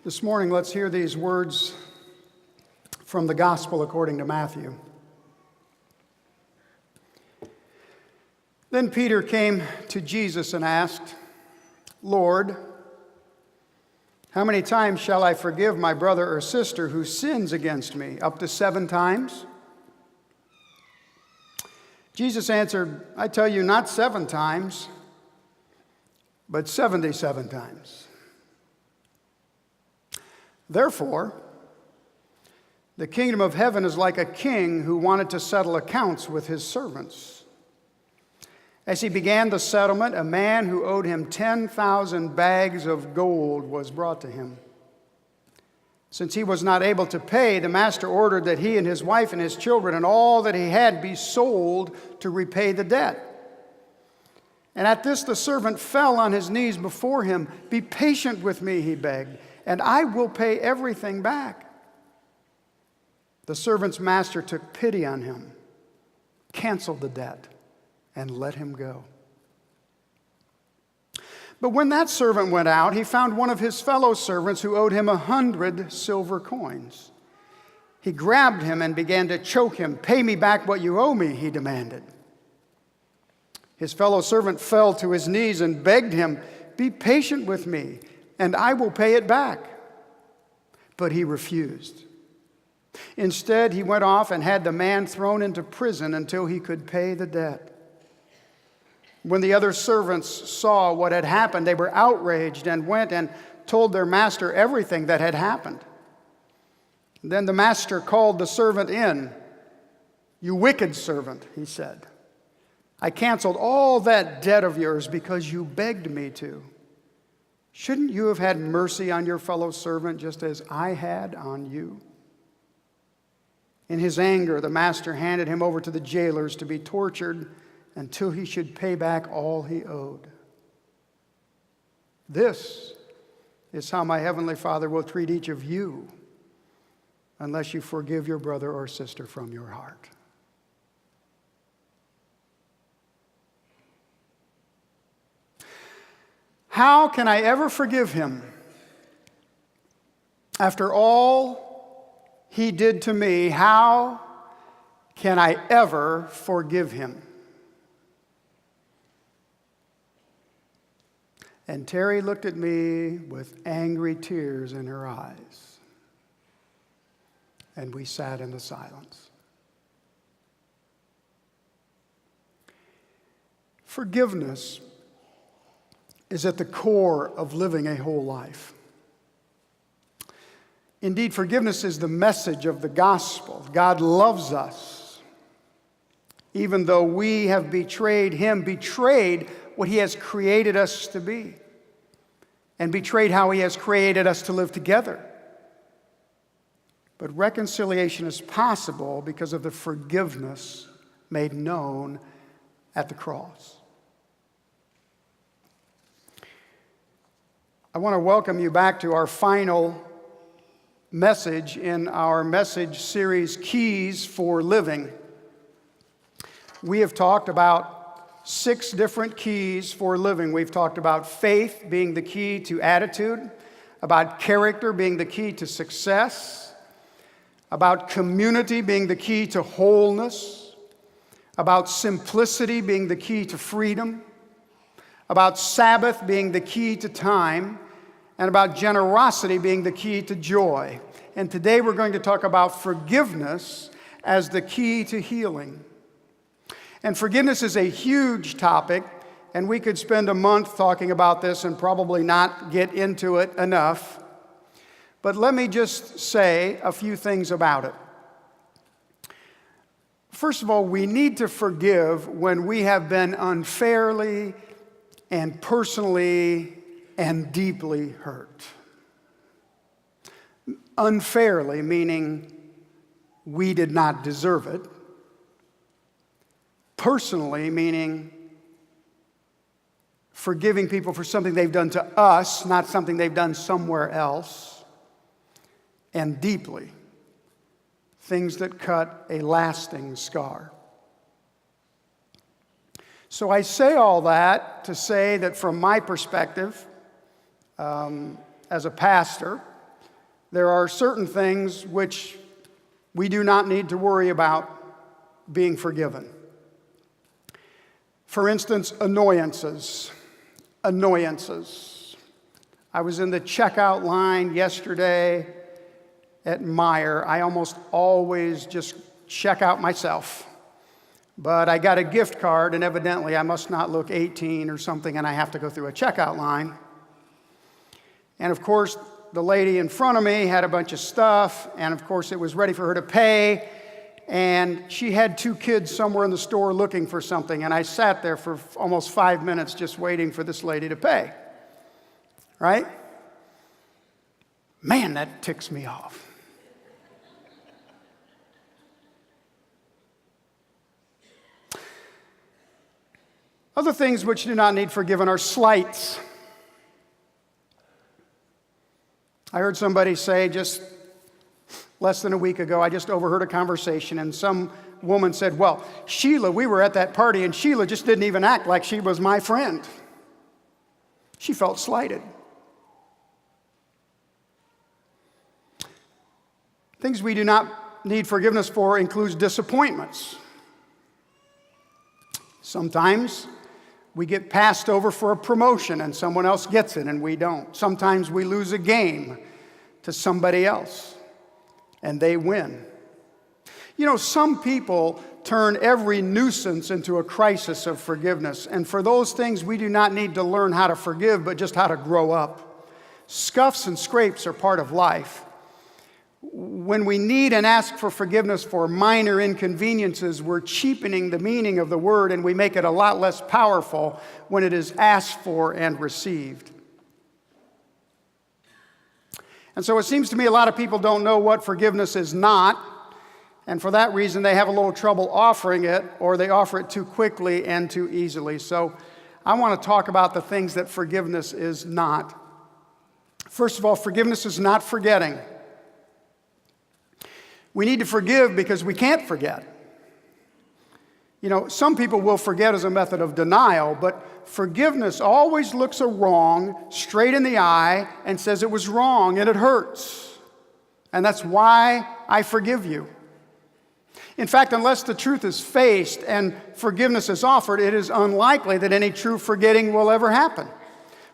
This morning, let's hear these words from the Gospel according to Matthew. Then Peter came to Jesus and asked, "Lord, how many times shall I forgive my brother or sister who sins against me? Up to 7 times?" Jesus answered, "I tell you, not 7 times, but 77 times. Therefore, the kingdom of heaven is like a king who wanted to settle accounts with his servants. As he began the settlement, a man who owed him 10,000 bags of gold was brought to him. Since he was not able to pay, the master ordered that he and his wife and his children and all that he had be sold to repay the debt. And at this the servant fell on his knees before him. 'Be patient with me,' he begged, 'and I will pay everything back.' The servant's master took pity on him, canceled the debt, and let him go. But when that servant went out, he found one of his fellow servants who owed him 100 silver coins. He grabbed him and began to choke him. 'Pay me back what you owe me,' he demanded. His fellow servant fell to his knees and begged him, 'Be patient with me, and I will pay it back.' But he refused. Instead, he went off and had the man thrown into prison until he could pay the debt. When the other servants saw what had happened, they were outraged and went and told their master everything that had happened. Then the master called the servant in. 'You wicked servant,' he said. 'I canceled all that debt of yours because you begged me to. Shouldn't you have had mercy on your fellow servant just as I had on you?' In his anger, the master handed him over to the jailers to be tortured until he should pay back all he owed. This is how my heavenly Father will treat each of you unless you forgive your brother or sister from your heart." How can I ever forgive him after all he did to me? How can I ever forgive him? And Terry looked at me with angry tears in her eyes, and we sat in the silence. Forgiveness is at the core of living a whole life. Indeed, forgiveness is the message of the gospel. God loves us, even though we have betrayed him, betrayed what he has created us to be, and betrayed how he has created us to live together. But reconciliation is possible because of the forgiveness made known at the cross. I want to welcome you back to our final message in our message series, Keys for Living. We have talked about 6 different keys for living. We've talked about faith being the key to attitude, about character being the key to success, about community being the key to wholeness, about simplicity being the key to freedom, about Sabbath being the key to time, and about generosity being the key to joy. And today we're going to talk about forgiveness as the key to healing. And forgiveness is a huge topic, and we could spend a month talking about this and probably not get into it enough. But let me just say a few things about it. First of all, we need to forgive when we have been unfairly and personally and deeply hurt. Unfairly, meaning we did not deserve it. Personally, meaning forgiving people for something they've done to us, not something they've done somewhere else. And deeply, things that cut a lasting scar. So I say all that to say that from my perspective, as a pastor, there are certain things which we do not need to worry about being forgiven. For instance, annoyances. Annoyances. I was in the checkout line yesterday at Meijer. I almost always just check out myself. But I got a gift card, and evidently I must not look 18 or something, and I have to go through a checkout line. And of course, the lady in front of me had a bunch of stuff, and of course it was ready for her to pay. And she had 2 kids somewhere in the store looking for something, and I sat there for almost 5 minutes just waiting for this lady to pay. Right? Man, that ticks me off. Other things which do not need forgiven are slights. I heard somebody say just less than a week ago, I just overheard a conversation, and some woman said, well, Sheila, we were at that party, and Sheila just didn't even act like she was my friend. She felt slighted. Things we do not need forgiveness for includes disappointments. Sometimes we get passed over for a promotion and someone else gets it and we don't. Sometimes we lose a game to somebody else and they win. You know, some people turn every nuisance into a crisis of forgiveness. And for those things, we do not need to learn how to forgive, but just how to grow up. Scuffs and scrapes are part of life. When we need and ask for forgiveness for minor inconveniences, we're cheapening the meaning of the word, and we make it a lot less powerful when it is asked for and received. And so it seems to me a lot of people don't know what forgiveness is not, and for that reason they have a little trouble offering it, or they offer it too quickly and too easily. So I want to talk about the things that forgiveness is not. First of all, forgiveness is not forgetting. We need to forgive because we can't forget. You know, some people will forget as a method of denial, but forgiveness always looks a wrong straight in the eye and says it was wrong and it hurts. And that's why I forgive you. In fact, unless the truth is faced and forgiveness is offered, it is unlikely that any true forgetting will ever happen.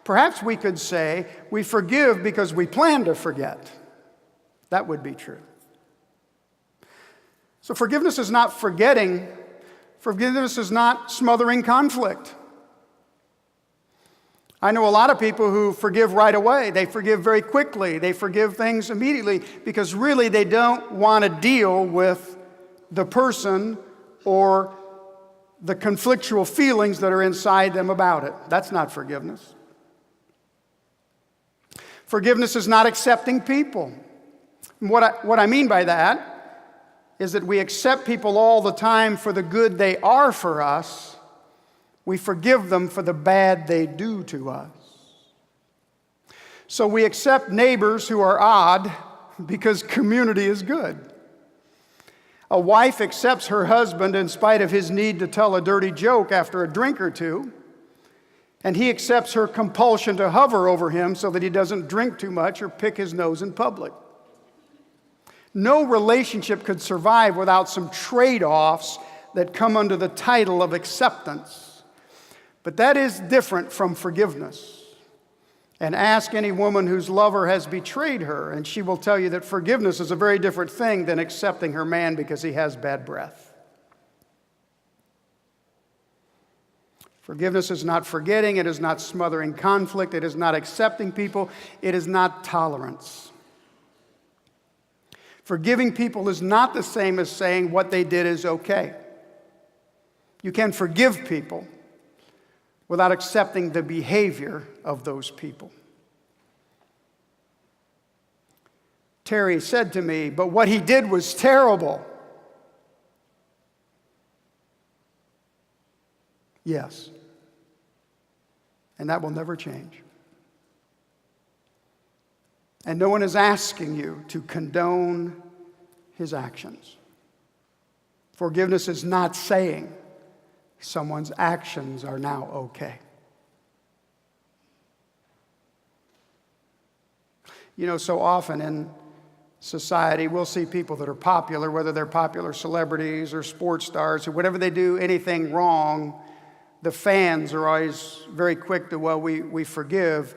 Perhaps we could say we forgive because we plan to forget. That would be true. So forgiveness is not forgetting. Forgiveness is not smothering conflict. I know a lot of people who forgive right away. They forgive very quickly. They forgive things immediately because really they don't want to deal with the person or the conflictual feelings that are inside them about it. That's not forgiveness. Forgiveness is not accepting people. What I mean by that is that we accept people all the time for the good they are for us. We forgive them for the bad they do to us. So we accept neighbors who are odd because community is good. A wife accepts her husband in spite of his need to tell a dirty joke after a drink or two, and he accepts her compulsion to hover over him so that he doesn't drink too much or pick his nose in public. No relationship could survive without some trade-offs that come under the title of acceptance. But that is different from forgiveness. And ask any woman whose lover has betrayed her, and she will tell you that forgiveness is a very different thing than accepting her man because he has bad breath. Forgiveness is not forgetting, it is not smothering conflict, it is not accepting people, it is not tolerance. Forgiving people is not the same as saying what they did is okay. You can forgive people without accepting the behavior of those people. Terry said to me, but what he did was terrible. Yes. And that will never change. And no one is asking you to condone his actions. Forgiveness is not saying someone's actions are now okay. You know, so often in society, we'll see people that are popular, whether they're popular celebrities or sports stars, or whatever they do anything wrong, the fans are always very quick to, well, we forgive,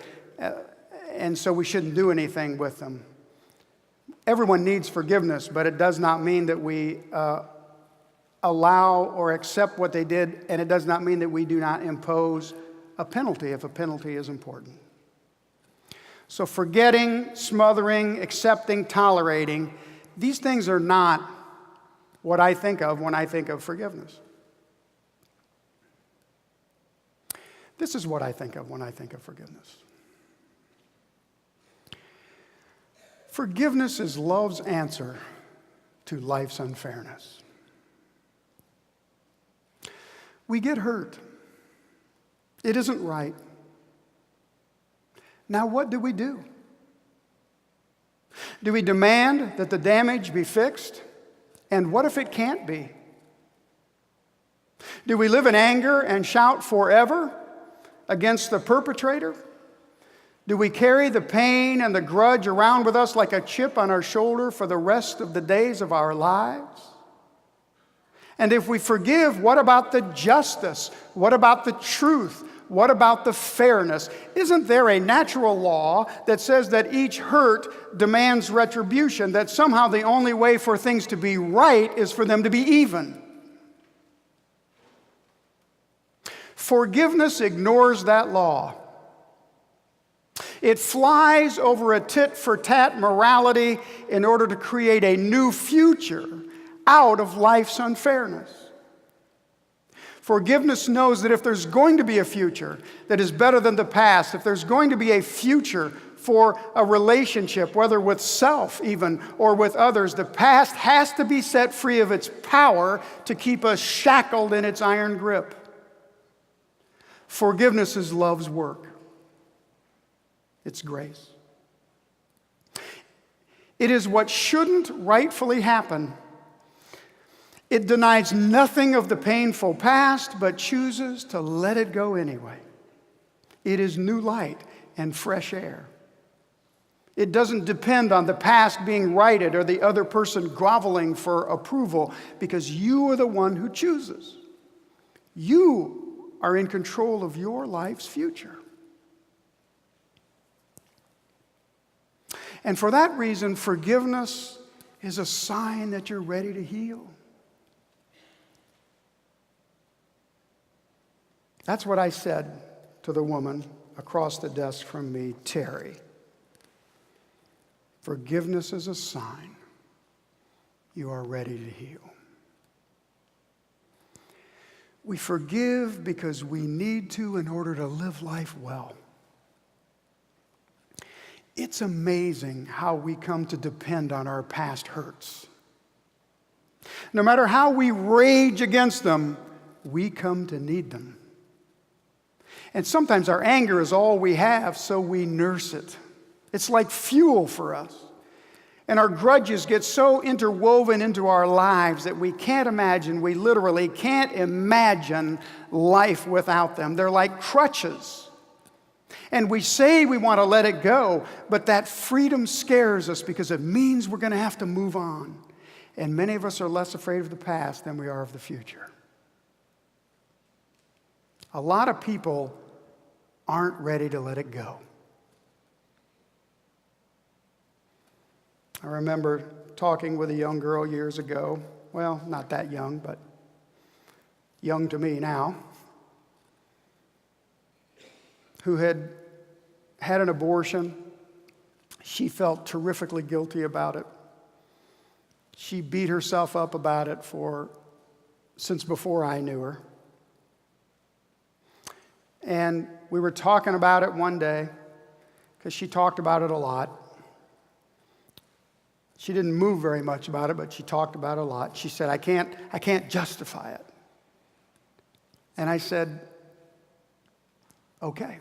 and so we shouldn't do anything with them. Everyone needs forgiveness, but it does not mean that we allow or accept what they did, and it does not mean that we do not impose a penalty if a penalty is important. So forgetting, smothering, accepting, tolerating, these things are not what I think of when I think of forgiveness. This is what I think of when I think of forgiveness. Forgiveness is love's answer to life's unfairness. We get hurt. It isn't right. Now, what do we do? Do we demand that the damage be fixed? And what if it can't be? Do we live in anger and shout forever against the perpetrator? Do we carry the pain and the grudge around with us like a chip on our shoulder for the rest of the days of our lives? And if we forgive, what about the justice? What about the truth? What about the fairness? Isn't there a natural law that says that each hurt demands retribution, that somehow the only way for things to be right is for them to be even? Forgiveness ignores that law. It flies over a tit-for-tat morality in order to create a new future out of life's unfairness. Forgiveness knows that if there's going to be a future that is better than the past, if there's going to be a future for a relationship, whether with self even or with others, the past has to be set free of its power to keep us shackled in its iron grip. Forgiveness is love's work. It's grace. It is what shouldn't rightfully happen. It denies nothing of the painful past, but chooses to let it go anyway. It is new light and fresh air. It doesn't depend on the past being righted or the other person groveling for approval, because you are the one who chooses. You are in control of your life's future. And for that reason, forgiveness is a sign that you're ready to heal. That's what I said to the woman across the desk from me, Terry. Forgiveness is a sign you are ready to heal. We forgive because we need to in order to live life well. It's amazing how we come to depend on our past hurts. No matter how we rage against them, we come to need them. And sometimes our anger is all we have, so we nurse it. It's like fuel for us. And our grudges get so interwoven into our lives that we literally can't imagine life without them. They're like crutches. And we say we want to let it go, but that freedom scares us because it means we're going to have to move on. And many of us are less afraid of the past than we are of the future. A lot of people aren't ready to let it go. I remember talking with a young girl years ago. Well, not that young, but young to me now, who had had an abortion. She felt terrifically guilty about it. She beat herself up about it since before I knew her. And we were talking about it one day because she talked about it a lot. She didn't move very much about it, but she talked about it a lot. She said, I can't justify it. And I said, okay.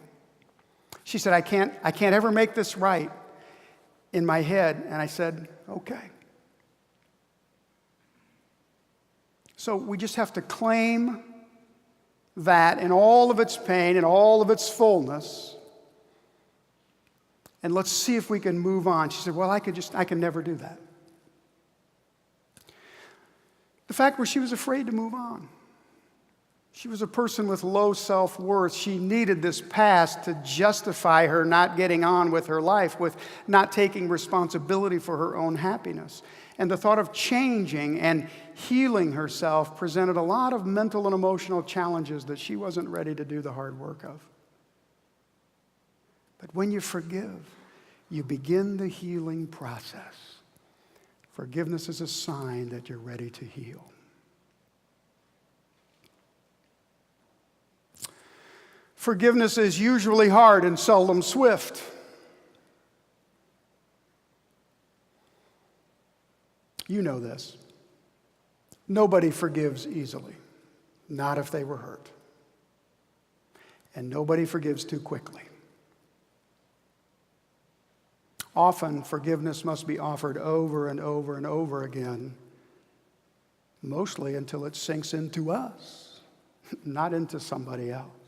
She said, I can't ever make this right in my head. And I said, okay. So we just have to claim that in all of its pain and all of its fullness, and let's see if we can move on. She said, well, I can never do that. The fact was she was afraid to move on. She was a person with low self-worth. She needed this past to justify her not getting on with her life, with not taking responsibility for her own happiness. And the thought of changing and healing herself presented a lot of mental and emotional challenges that she wasn't ready to do the hard work of. But when you forgive, you begin the healing process. Forgiveness is a sign that you're ready to heal. Forgiveness is usually hard and seldom swift. You know this. Nobody forgives easily, not if they were hurt. And nobody forgives too quickly. Often, forgiveness must be offered over and over and over again, mostly until it sinks into us, not into somebody else.